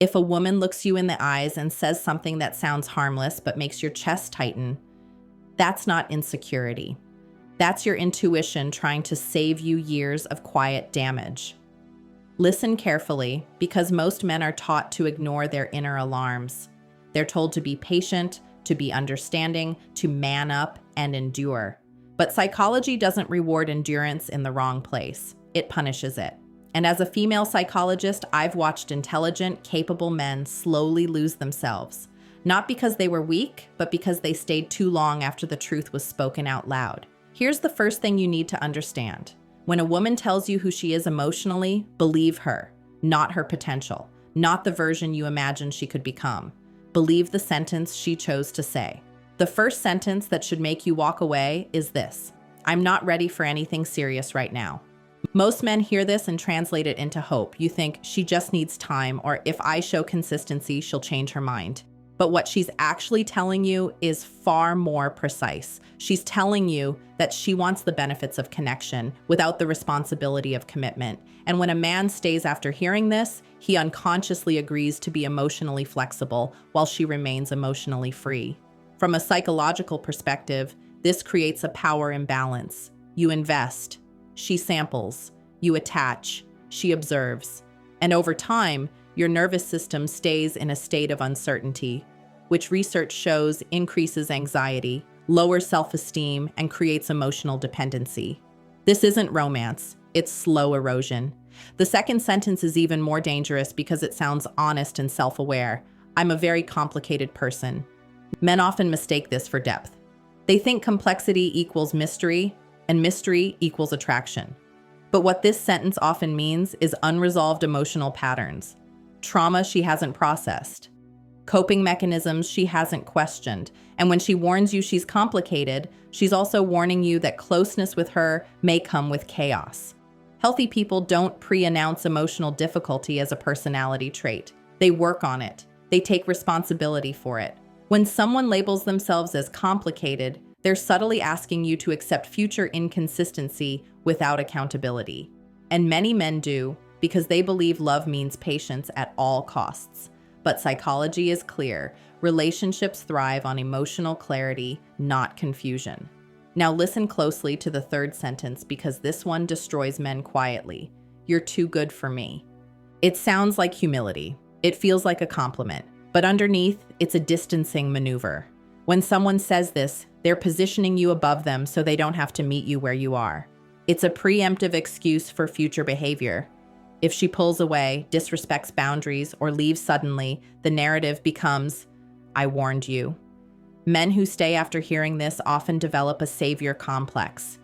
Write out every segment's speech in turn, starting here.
If a woman looks you in the eyes and says something that sounds harmless but makes your chest tighten, that's not insecurity. That's your intuition trying to save you years of quiet damage. Listen carefully, because most men are taught to ignore their inner alarms. They're told to be patient, to be understanding, to man up and endure. But psychology doesn't reward endurance in the wrong place. It punishes it. And as a female psychologist, I've watched intelligent, capable men slowly lose themselves. Not because they were weak, but because they stayed too long after the truth was spoken out loud. Here's the first thing you need to understand. When a woman tells you who she is emotionally, believe her, not her potential, not the version you imagine she could become. Believe the sentence she chose to say. The first sentence that should make you walk away is this: I'm not ready for anything serious right now. Most men hear this and translate it into hope. You think she just needs time, or if I show consistency, she'll change her mind. But what she's actually telling you is far more precise. She's telling you that she wants the benefits of connection without the responsibility of commitment. And when a man stays after hearing this, he unconsciously agrees to be emotionally flexible while she remains emotionally free. From a psychological perspective, this creates a power imbalance. You invest, she samples, you attach, she observes. And over time, your nervous system stays in a state of uncertainty, which research shows increases anxiety, lowers self-esteem, and creates emotional dependency. This isn't romance, it's slow erosion. The second sentence is even more dangerous because it sounds honest and self-aware. I'm a very complicated person. Men often mistake this for depth. They think complexity equals mystery, and mystery equals attraction. But what this sentence often means is unresolved emotional patterns, trauma she hasn't processed, coping mechanisms she hasn't questioned. And when she warns you she's complicated, she's also warning you that closeness with her may come with chaos. Healthy people don't pre-announce emotional difficulty as a personality trait. They work on it. They take responsibility for it. When someone labels themselves as complicated, they're subtly asking you to accept future inconsistency without accountability. And many men do, because they believe love means patience at all costs. But psychology is clear. Relationships thrive on emotional clarity, not confusion. Now listen closely to the third sentence, because this one destroys men quietly. You're too good for me. It sounds like humility. It feels like a compliment. But underneath, it's a distancing maneuver. When someone says this, they're positioning you above them so they don't have to meet you where you are. It's a preemptive excuse for future behavior. If she pulls away, disrespects boundaries, or leaves suddenly, the narrative becomes, I warned you. Men who stay after hearing this often develop a savior complex.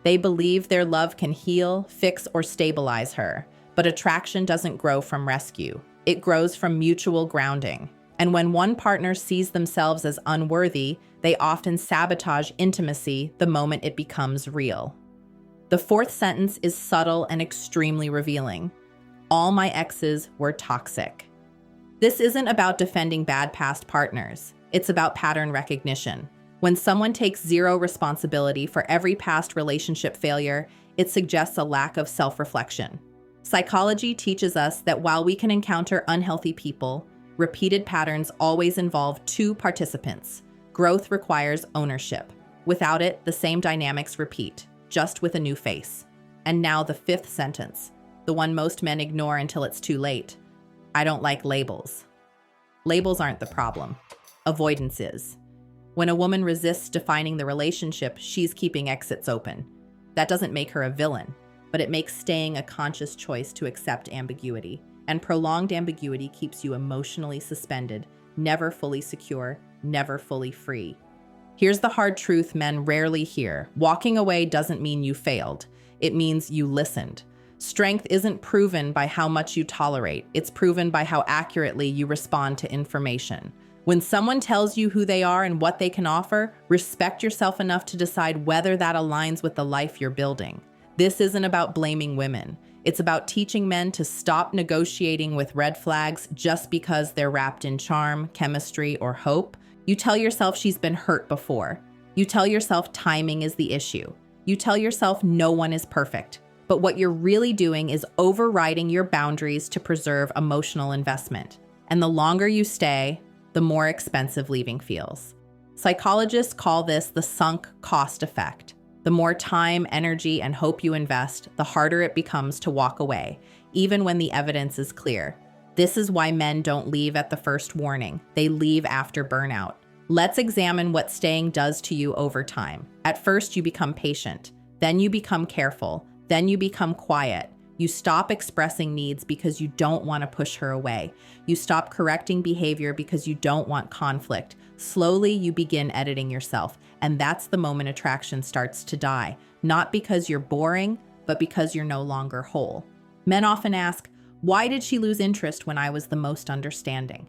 They believe their love can heal, fix, or stabilize her. But attraction doesn't grow from rescue. It grows from mutual grounding. And when one partner sees themselves as unworthy, they often sabotage intimacy the moment it becomes real. The fourth sentence is subtle and extremely revealing. All my exes were toxic. This isn't about defending bad past partners. It's about pattern recognition. When someone takes zero responsibility for every past relationship failure, it suggests a lack of self-reflection. Psychology teaches us that while we can encounter unhealthy people, repeated patterns always involve two participants. Growth requires ownership. Without it, the same dynamics repeat, just with a new face. And now the fifth sentence, the one most men ignore until it's too late. I don't like labels. Labels aren't the problem. Avoidance is. When a woman resists defining the relationship, she's keeping exits open. That doesn't make her a villain, but it makes staying a conscious choice to accept ambiguity. And prolonged ambiguity keeps you emotionally suspended, never fully secure, never fully free. Here's the hard truth men rarely hear. Walking away doesn't mean you failed. It means you listened. Strength isn't proven by how much you tolerate. It's proven by how accurately you respond to information. When someone tells you who they are and what they can offer, respect yourself enough to decide whether that aligns with the life you're building. This isn't about blaming women. It's about teaching men to stop negotiating with red flags just because they're wrapped in charm, chemistry, or hope. You tell yourself she's been hurt before. You tell yourself timing is the issue. You tell yourself no one is perfect. But what you're really doing is overriding your boundaries to preserve emotional investment. And the longer you stay, the more expensive leaving feels. Psychologists call this the sunk cost effect. The more time, energy, and hope you invest, the harder it becomes to walk away, even when the evidence is clear. This is why men don't leave at the first warning. They leave after burnout. Let's examine what staying does to you over time. At first, you become patient. Then you become careful. Then you become quiet. You stop expressing needs because you don't want to push her away. You stop correcting behavior because you don't want conflict. Slowly, you begin editing yourself, and that's the moment attraction starts to die. Not because you're boring, but because you're no longer whole. Men often ask, why did she lose interest when I was the most understanding?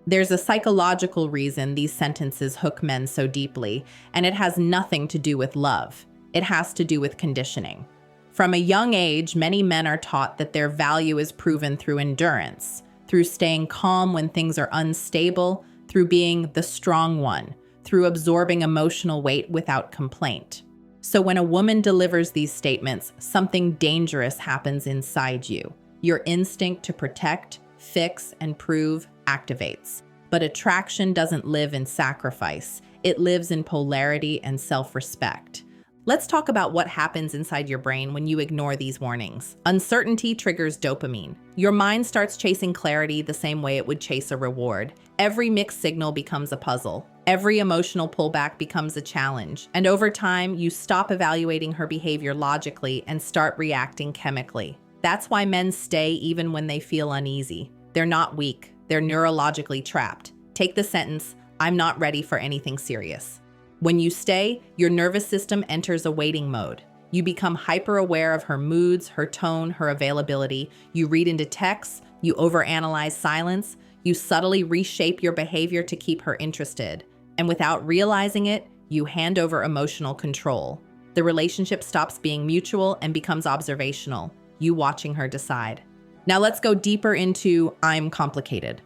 There's a psychological reason these sentences hook men so deeply, and it has nothing to do with love. It has to do with conditioning. From a young age, many men are taught that their value is proven through endurance, through staying calm when things are unstable, through being the strong one, through absorbing emotional weight without complaint. So when a woman delivers these statements, something dangerous happens inside you. Your instinct to protect, fix, and prove activates. But attraction doesn't live in sacrifice. It lives in polarity and self-respect. Let's talk about what happens inside your brain when you ignore these warnings. Uncertainty triggers dopamine. Your mind starts chasing clarity the same way it would chase a reward. Every mixed signal becomes a puzzle. Every emotional pullback becomes a challenge. And over time, you stop evaluating her behavior logically and start reacting chemically. That's why men stay even when they feel uneasy. They're not weak. They're neurologically trapped. Take the sentence, I'm not ready for anything serious. When you stay, your nervous system enters a waiting mode. You become hyper-aware of her moods, her tone, her availability. You read into texts, you overanalyze silence, you subtly reshape your behavior to keep her interested. And without realizing it, you hand over emotional control. The relationship stops being mutual and becomes observational, you watching her decide. Now let's go deeper into I'm complicated.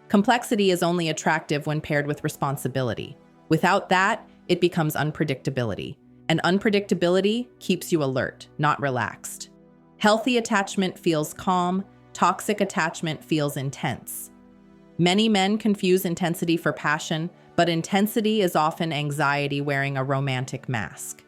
Complexity is only attractive when paired with responsibility. Without that, it becomes unpredictability. And unpredictability keeps you alert, not relaxed. Healthy attachment feels calm, toxic attachment feels intense. Many men confuse intensity for passion, but intensity is often anxiety wearing a romantic mask.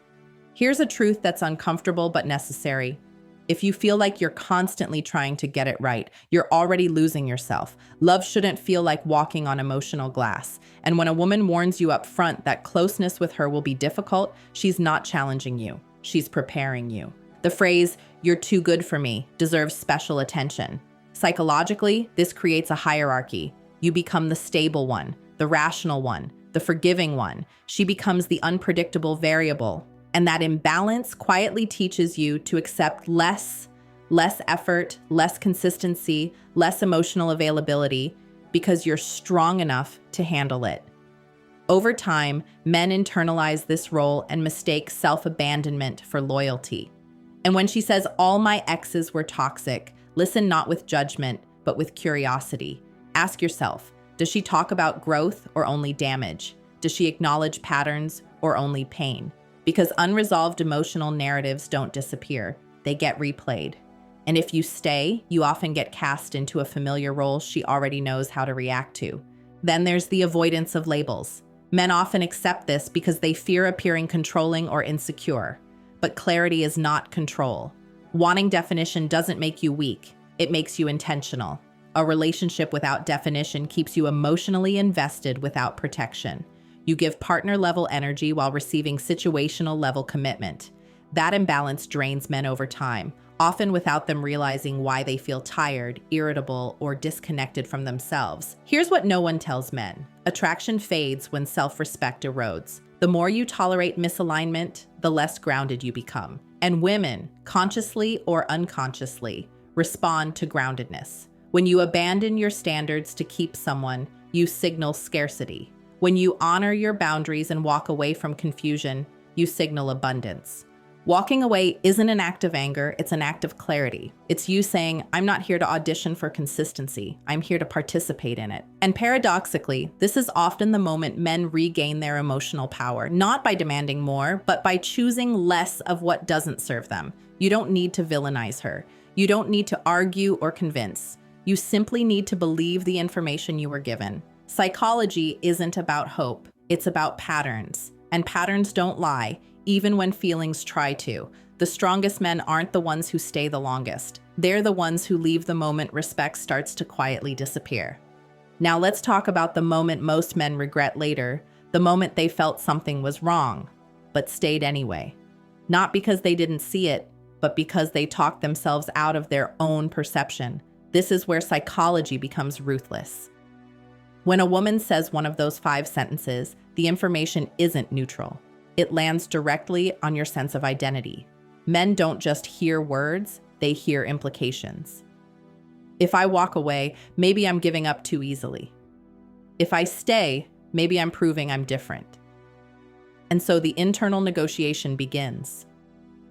Here's a truth that's uncomfortable but necessary. If you feel like you're constantly trying to get it right, you're already losing yourself. Love shouldn't feel like walking on emotional glass. And when a woman warns you up front that closeness with her will be difficult, she's not challenging you. She's preparing you. The phrase, "you're too good for me," deserves special attention. Psychologically, this creates a hierarchy. You become the stable one, the rational one, the forgiving one. She becomes the unpredictable variable. And that imbalance quietly teaches you to accept less effort, less consistency, less emotional availability, because you're strong enough to handle it. Over time, men internalize this role and mistake self-abandonment for loyalty. And when she says, all my exes were toxic, listen not with judgment, but with curiosity. Ask yourself, does she talk about growth or only damage? Does she acknowledge patterns or only pain? Because unresolved emotional narratives don't disappear, they get replayed. And if you stay, you often get cast into a familiar role she already knows how to react to. Then there's the avoidance of labels. Men often accept this because they fear appearing controlling or insecure. But clarity is not control. Wanting definition doesn't make you weak, it makes you intentional. A relationship without definition keeps you emotionally invested without protection. You give partner-level energy while receiving situational-level commitment. That imbalance drains men over time, often without them realizing why they feel tired, irritable, or disconnected from themselves. Here's what no one tells men. Attraction fades when self-respect erodes. The more you tolerate misalignment, the less grounded you become. And women, consciously or unconsciously, respond to groundedness. When you abandon your standards to keep someone, you signal scarcity. When you honor your boundaries and walk away from confusion, you signal abundance. Walking away isn't an act of anger, it's an act of clarity. It's you saying, I'm not here to audition for consistency, I'm here to participate in it. And paradoxically, this is often the moment men regain their emotional power, not by demanding more, but by choosing less of what doesn't serve them. You don't need to villainize her. You don't need to argue or convince. You simply need to believe the information you were given. Psychology isn't about hope, it's about patterns. And patterns don't lie, even when feelings try to. The strongest men aren't the ones who stay the longest. They're the ones who leave the moment respect starts to quietly disappear. Now let's talk about the moment most men regret later, the moment they felt something was wrong, but stayed anyway. Not because they didn't see it, but because they talked themselves out of their own perception. This is where psychology becomes ruthless. When a woman says one of those 5 sentences, the information isn't neutral. It lands directly on your sense of identity. Men don't just hear words, they hear implications. If I walk away, maybe I'm giving up too easily. If I stay, maybe I'm proving I'm different. And so the internal negotiation begins.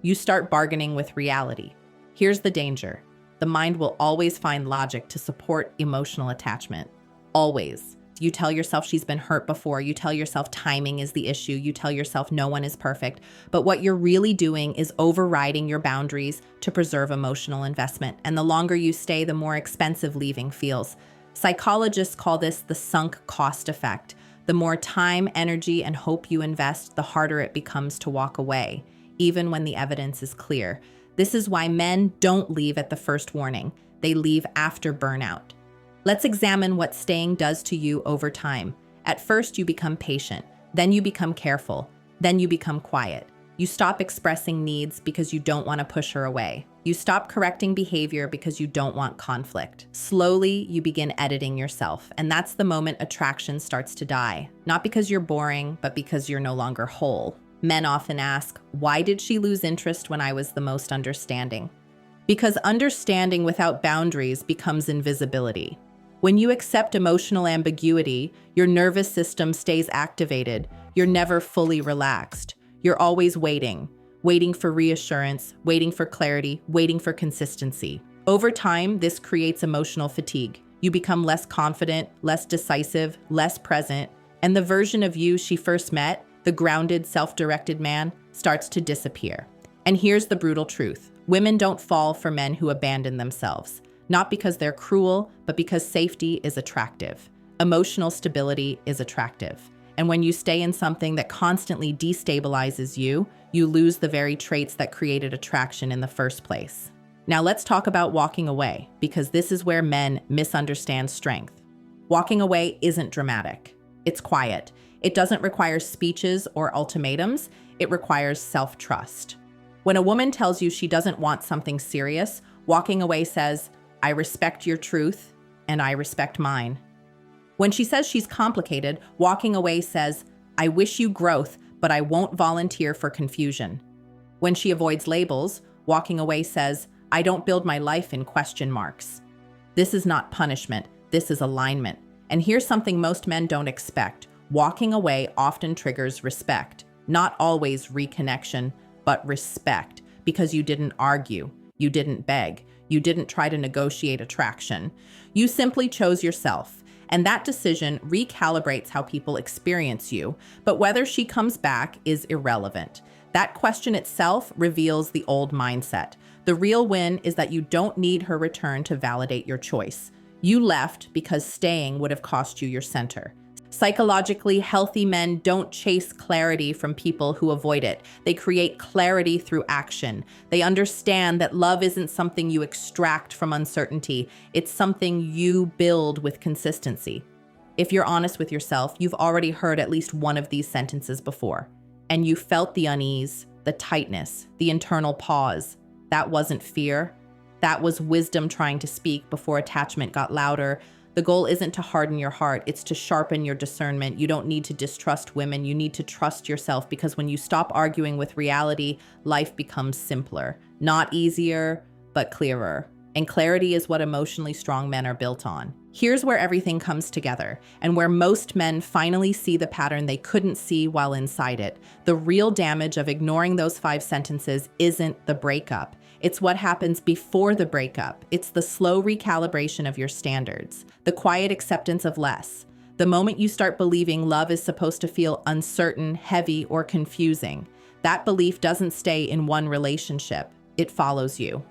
You start bargaining with reality. Here's the danger. The mind will always find logic to support emotional attachment. Always. You tell yourself she's been hurt before. You tell yourself timing is the issue. You tell yourself no one is perfect. But what you're really doing is overriding your boundaries to preserve emotional investment. And the longer you stay, the more expensive leaving feels. Psychologists call this the sunk cost effect. The more time, energy, and hope you invest, the harder it becomes to walk away, even when the evidence is clear. This is why men don't leave at the first warning. They leave after burnout. Let's examine what staying does to you over time. At first, you become patient. Then you become careful. Then you become quiet. You stop expressing needs because you don't want to push her away. You stop correcting behavior because you don't want conflict. Slowly, you begin editing yourself, and that's the moment attraction starts to die. Not because you're boring, but because you're no longer whole. Men often ask, why did she lose interest when I was the most understanding? Because understanding without boundaries becomes invisibility. When you accept emotional ambiguity, your nervous system stays activated. You're never fully relaxed. You're always waiting for reassurance, waiting for clarity, waiting for consistency. Over time, this creates emotional fatigue. You become less confident, less decisive, less present, and the version of you she first met, the grounded, self-directed man, starts to disappear. And here's the brutal truth. Women don't fall for men who abandon themselves. Not because they're cruel, but because safety is attractive. Emotional stability is attractive. And when you stay in something that constantly destabilizes you, you lose the very traits that created attraction in the first place. Now let's talk about walking away, because this is where men misunderstand strength. Walking away isn't dramatic. It's quiet. It doesn't require speeches or ultimatums. It requires self-trust. When a woman tells you she doesn't want something serious, walking away says, I respect your truth, and I respect mine. When she says she's complicated, walking away says, I wish you growth, but I won't volunteer for confusion. When she avoids labels, walking away says, I don't build my life in question marks. This is not punishment, this is alignment. And here's something most men don't expect. Walking away often triggers respect. Not always reconnection, but respect, because you didn't argue, you didn't beg, you didn't try to negotiate attraction. You simply chose yourself, and that decision recalibrates how people experience you, but whether she comes back is irrelevant. That question itself reveals the old mindset. The real win is that you don't need her return to validate your choice. You left because staying would have cost you your center. Psychologically healthy men don't chase clarity from people who avoid it. They create clarity through action. They understand that love isn't something you extract from uncertainty. It's something you build with consistency. If you're honest with yourself, you've already heard at least one of these sentences before. And you felt the unease, the tightness, the internal pause. That wasn't fear. That was wisdom trying to speak before attachment got louder. The goal isn't to harden your heart, it's to sharpen your discernment. You don't need to distrust women, you need to trust yourself, because when you stop arguing with reality, life becomes simpler. Not easier, but clearer. And clarity is what emotionally strong men are built on. Here's where everything comes together, and where most men finally see the pattern they couldn't see while inside it. The real damage of ignoring those 5 sentences isn't the breakup. It's what happens before the breakup. It's the slow recalibration of your standards, the quiet acceptance of less. The moment you start believing love is supposed to feel uncertain, heavy, or confusing, that belief doesn't stay in one relationship. It follows you.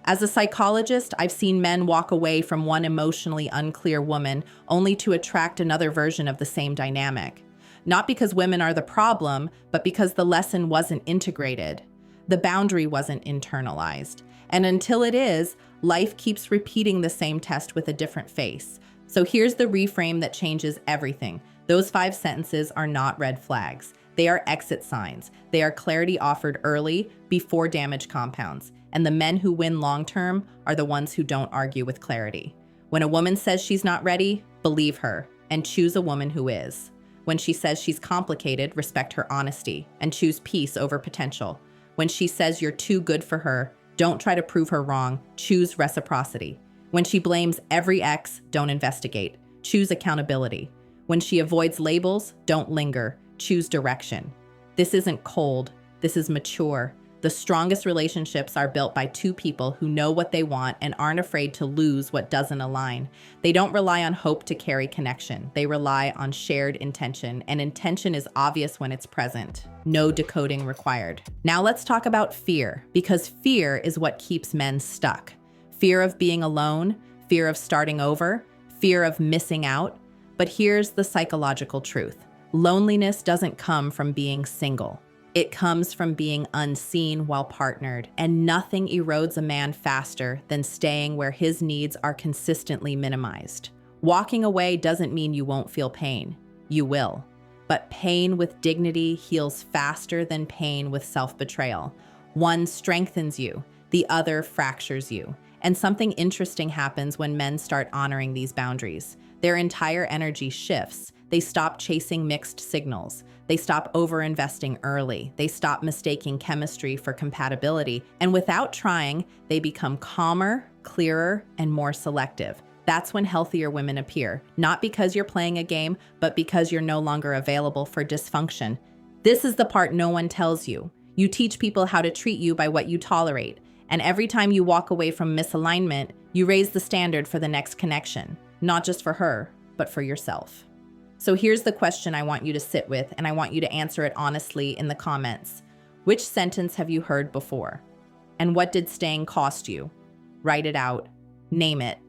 As a psychologist, I've seen men walk away from one emotionally unclear woman only to attract another version of the same dynamic. Not because women are the problem, but because the lesson wasn't integrated. The boundary wasn't internalized. And until it is, life keeps repeating the same test with a different face. So here's the reframe that changes everything. Those 5 sentences are not red flags. They are exit signs. They are clarity offered early, before damage compounds. And the men who win long-term are the ones who don't argue with clarity. When a woman says she's not ready, believe her and choose a woman who is. When she says she's complicated, respect her honesty and choose peace over potential. When she says you're too good for her, don't try to prove her wrong, choose reciprocity. When she blames every ex, don't investigate, choose accountability. When she avoids labels, don't linger, choose direction. This isn't cold, this is mature. The strongest relationships are built by 2 people who know what they want and aren't afraid to lose what doesn't align. They don't rely on hope to carry connection. They rely on shared intention, and intention is obvious when it's present. No decoding required. Now let's talk about fear, because fear is what keeps men stuck. Fear of being alone, fear of starting over, fear of missing out. But here's the psychological truth. Loneliness doesn't come from being single. It comes from being unseen while partnered, and nothing erodes a man faster than staying where his needs are consistently minimized. Walking away doesn't mean you won't feel pain. You will. But pain with dignity heals faster than pain with self-betrayal. One strengthens you, the other fractures you. And something interesting happens when men start honoring these boundaries. Their entire energy shifts. They stop chasing mixed signals. They stop over-investing early. They stop mistaking chemistry for compatibility. And without trying, they become calmer, clearer, and more selective. That's when healthier women appear. Not because you're playing a game, but because you're no longer available for dysfunction. This is the part no one tells you. You teach people how to treat you by what you tolerate. And every time you walk away from misalignment, you raise the standard for the next connection. Not just for her, but for yourself. So here's the question I want you to sit with, and I want you to answer it honestly in the comments. Which sentence have you heard before? And what did staying cost you? Write it out. Name it.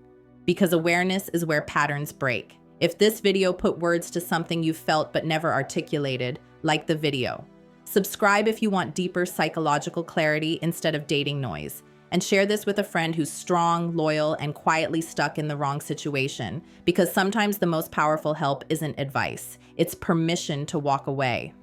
Because awareness is where patterns break. If this video put words to something you felt but never articulated, like the video. Subscribe if you want deeper psychological clarity instead of dating noise. And share this with a friend who's strong, loyal, and quietly stuck in the wrong situation. Because sometimes the most powerful help isn't advice. It's permission to walk away.